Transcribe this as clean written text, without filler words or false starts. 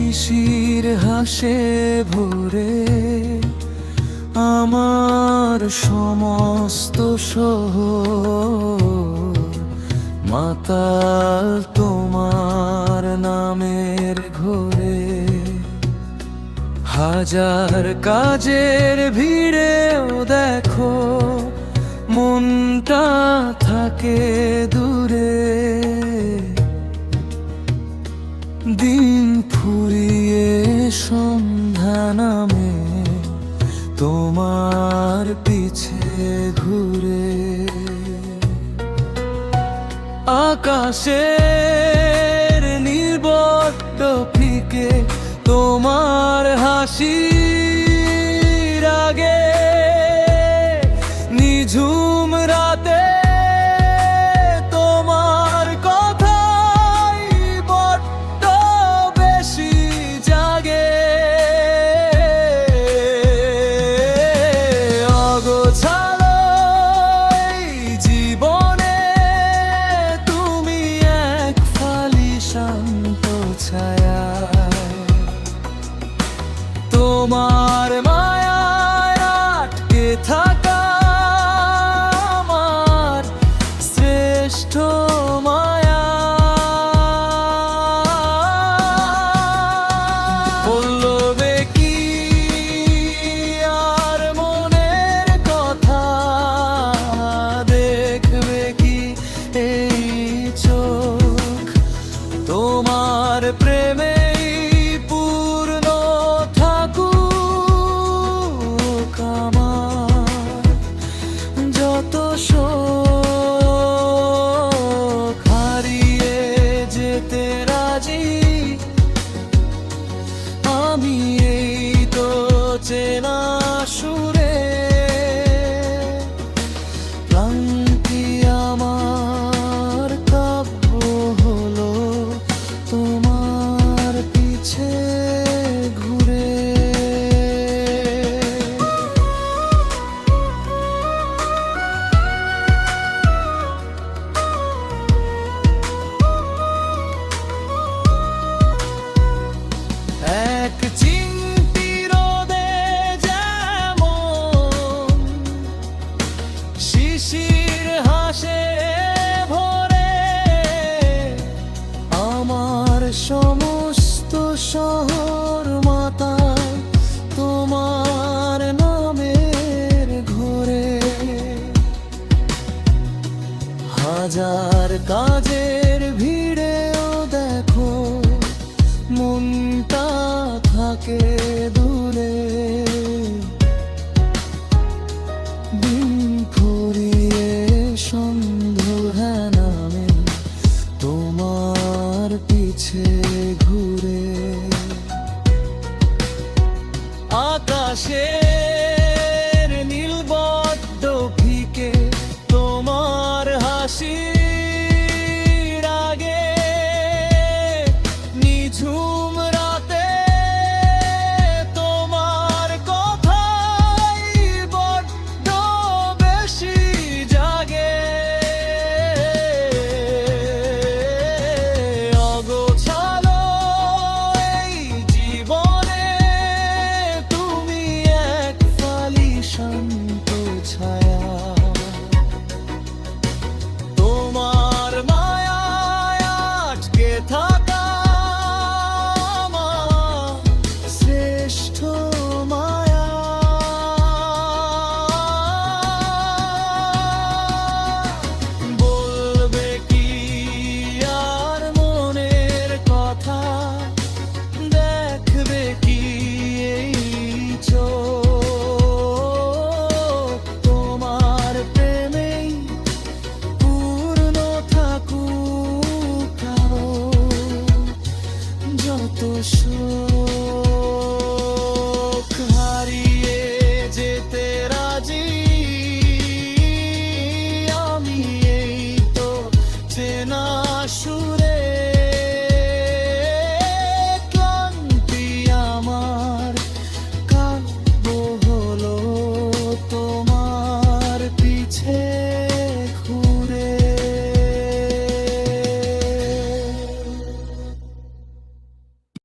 শিশির হাসে ভোরে আমার সমস্ত শহর, মাতাল তোমার নামের ঘোরে। হাজার কাজের ভিড়েও দেখো মনটা থাকে দূরে। দিন ফুরিয়ে সন্ধ্যা নামে তোমার পিছে ঘুরে। আকাশের নীল বড্ড ফিকে তোমার হাসির আগে। নিঝুম রাতে তোমার কথাই বড্ড বেশি জাগে। অগোছালো এই জীবনে তুমি এক ফালি শান্ত ছায়া। তোমার মায়ায় আটকে থাকা আমার শ্রেষ্ঠ মায়া। বলবে কি আর মনের কথা, দেখবে কি এই চোখ তোমার প্রেমে হারিয়ে যেতে রাজি আমি এই তো চেনা সুরে। ক্লান্তি আমার কাব্য হলো তোমার পিছে ঘুরে। এক চিমটি রোদে যেমন শিশির হাসে ভোরে, আমার সমস্ত শহর মাতাল তোমার নামের ঘোরে। হাজার কাজের ভিড়েও দেখো মনটা থাকে দূরে। দিন ফুরিয়ে সন্ধ্যা নামে তোমার পিছে ঘুরে। আকাশে